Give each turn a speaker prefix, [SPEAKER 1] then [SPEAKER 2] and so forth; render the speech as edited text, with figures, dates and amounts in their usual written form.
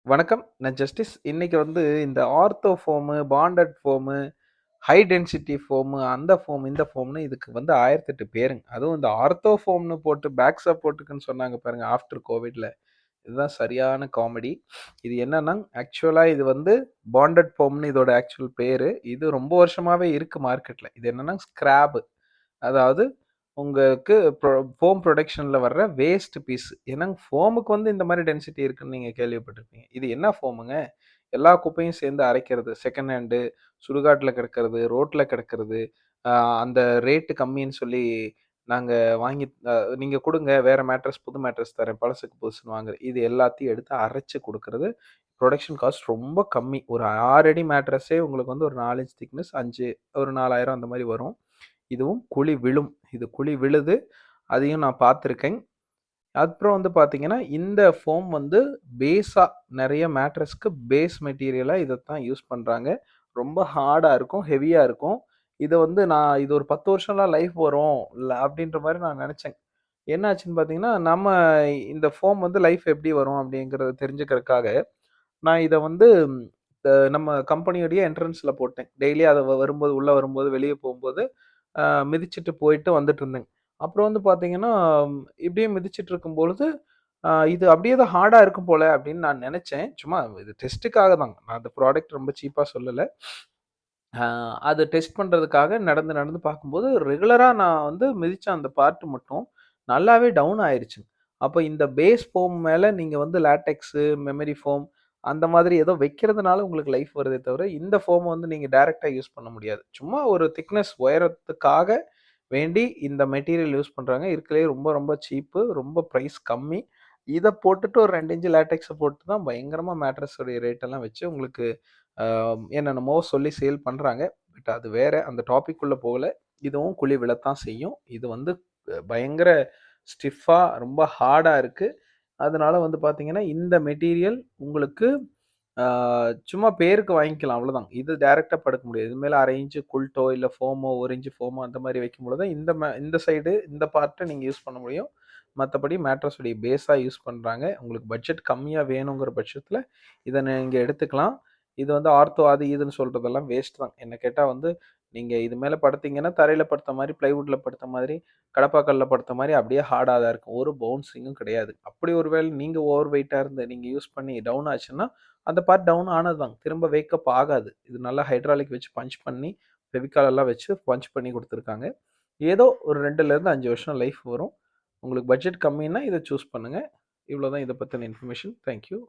[SPEAKER 1] வணக்கம். நான் ஜஸ்டிஸ். இன்னைக்கு இந்த ortho foam, bonded foam, high density foam, அந்த ஃபோம், இந்த ஃபோம்னு இதுக்கு 1008 பேருங்க. அதுவும் இந்த ஆர்த்தோ ஃபோம்னு போட்டு பேக் சப்போர்ட்டுக்குன்னு சொன்னாங்க பாருங்க ஆஃப்டர் கோவிட்ல. இதுதான் சரியான காமெடி. இது என்னன்னா, ஆக்சுவலா இது பாண்டட் ஃபோம்னு இதோட ஆக்சுவல் பேரு. இது ரொம்ப வருஷமாவே இருக்கு மார்க்கெட்ல. இது என்னன்னா ஸ்கிராப். அதாவது உங்களுக்கு ஃபோம் ப்ரொடக்ஷன்ல வர்ற வேஸ்ட் பீஸ். ஏன்னா ஃபோமுக்கு இந்த மாரி டென்சிட்டி இருக்குன்னு நீங்க கேள்விப்பட்டிருப்பீங்க. இது என்ன ஃபோமுங்க? எல்லா குப்பையும் சேர்ந்து அரைக்கிறது. செகண்ட் ஹேண்டு, சுடுகாட்டுல கிடக்கிறது, ரோட்ல கிடக்கிறது, அ அந்த ரேட்டு கம்மின்னு சொல்லி நாங்க வாங்கி நீங்க குடுங்க வேற மேட்ரஸ், புது மேட்ரஸ் தரேன். பழசுக்கு புதுசுன்னு வாங்குறது. இது எல்லாத்தையும் எடுத்து அரைச்சு குடுக்குறது. புரொடக்ஷன் காஸ்ட் ரொம்ப கம்மி. ஒரு 6 அடி மேட்ரஸே உங்களுக்கு ஒரு 4 இன்ச் திக்னஸ் 5 ஒரு 4000 அந்த மாரி வரும். இதுவும் குழி விழும். இது குழி விழுது. அதையும் நான் பார்த்துருக்கேன். அப்புறம் பார்த்தீங்கன்னா, இந்த ஃபோம் பேஸா நெறைய மேட்ரஸ்க்கு பேஸ் மெட்டீரியலா இதத்தான் யூஸ் பண்றாங்க. ரொம்ப ஹார்டா இருக்கும், ஹெவியா இருக்கும். இத நான் இது ஒரு 10 வருஷம்லாம் லைஃப் வரும் அப்படின்ற மாரி நான் நெனச்சேன். என்ன ஆச்சுன்னு பார்த்தீங்கன்னா, நம்ம இந்த ஃபோம் லைஃப் எப்படி வரும் அப்படிங்கிறத தெரிஞ்சுக்கிறதுக்காக, நான் இத நம்ம கம்பெனியோடயே என்ட்ரன்ஸ்ல போட்டேன். டெய்லி அத வரும்போது உள்ள வரும்போது, வெளிய போம்போது அ மிதிச்சுட்டு போயிட்டு வந்துட்டுருந்தேங்க. அப்புறம் பார்த்தீங்கன்னா, இப்படியே மிதிச்சுட்டு இருக்கும்பொழுது, இது அப்படியே தான் ஹார்டா இருக்கும் போல அப்படின்னு நான் நெனச்சேன். சும்மா இது டெஸ்ட்டுக்காக தான். நான் அந்த ப்ராடக்ட் ரொம்ப சீப்பா சொல்லல. அ அத டெஸ்ட் பண்றதுக்காக நடந்து நடந்து பார்க்கும்போது, ரெகுலரா நான் மிதிச்ச அந்த பார்ட் மட்டும் நல்லாவே டவுன் ஆயிருச்சுங்க. அப்ப இந்த பேஸ் ஃபோம் மேல நீங்க லேட்டெக்ஸு, மெமரி ஃபோம் அந்த மாதிரி ஏதோ வைக்கிறதுனால உங்களுக்கு லைஃப் வருதே தவிர, இந்த ஃபோம நீங்க டைரக்ட்டா யூஸ் பண்ண முடியாது. சும்மா ஒரு திக்னஸ் உயரத்துக்காக வேண்டி இந்த மெட்டீரியல் யூஸ் பண்றாங்க. இருக்கறதுலயே ரொம்ப ரொம்ப சீப்பு. ரொம்ப பிரைஸ் கம்மி. இத போட்டுட்டு ஒரு 2 இன்ச் லேட்டெக்ஸ போட்டு தான் பயங்கரமா மேட்ரஸ் உடைய ரேட் எல்லாம் வச்சு உங்களுக்கு அ என்னென்னமோ சொல்லி சேல் பண்றாங்க. பட் அது வேற. அந்த டாபிக் உள்ள போகல. இதுவும் குழி விழத்தான் செய்யும். இது பயங்கர ஸ்டிஃப்பா ரொம்ப ஹார்டா இருக்கு. அதனால பார்த்தீங்கன்னா, இந்த மெட்டீரியல் உங்களுக்கு ஆ சும்மா பேருக்கு வாங்கிக்கலாம் அவ்வளோதான். இது டைரக்ட்டா படுக்க முடியாது. இது மேல 1/2 இன்ச் குல்ட்டோ, இல்ல ஃபோமோ, 1 இன்ச் ஃபோமோ அந்த மாரி வைக்கும்பொழுது தான் இந்த சைடு இந்த பார்ட்ட நீங்க யூஸ் பண்ண முடியும். மத்தபடி மேட்ரஸ் உடைய பேஸா யூஸ் பண்றாங்க. உங்களுக்கு பட்ஜெட் கம்மியா வேணுங்கிற பட்சத்தில இத நீங்க எடுத்துக்கலாம். இது ஆர்த்தோ அது இதுன்னு சொல்றதெல்லாம் வேஸ்ட் தான். என்ன கேட்டா நீங்க இது மேல படுத்தீங்கன்னா, தரையில படுத்த மாரி, பிளைவுட்ல படுத்த மாதிரி, கடப்பாக்கல்ல படுத்த மாரி அப்படியே ஹார்டா தான் இருக்கும். ஒரு பவுன்சிங்கும் கிடையாது. அப்படி ஒரு வேளை நீங்க ஓவர் வெயிட்டா இருந்து நீங்க யூஸ் பண்ணி டவுன் ஆச்சுன்னா, அந்த பார்ட் டவுன் ஆனது தான். திரும்ப வேக்கப் ஆகாது. இது நல்லா ஹைட்ராலிக் வச்சு பஞ்ச் பண்ணி, ஃபெவிகால் எல்லாம் வச்சு பஞ்ச் பண்ணி குடுத்துருக்காங்க. ஏதோ ஒரு 2லேருந்து 5 வருஷம் லைஃப் வரும். உங்களுக்கு பட்ஜெட் கம்மின்னா இத சூஸ் பண்ணுங்க. இவ்வளோ தான் இத பத்தின இன்ஃபர்மேஷன். Thank you.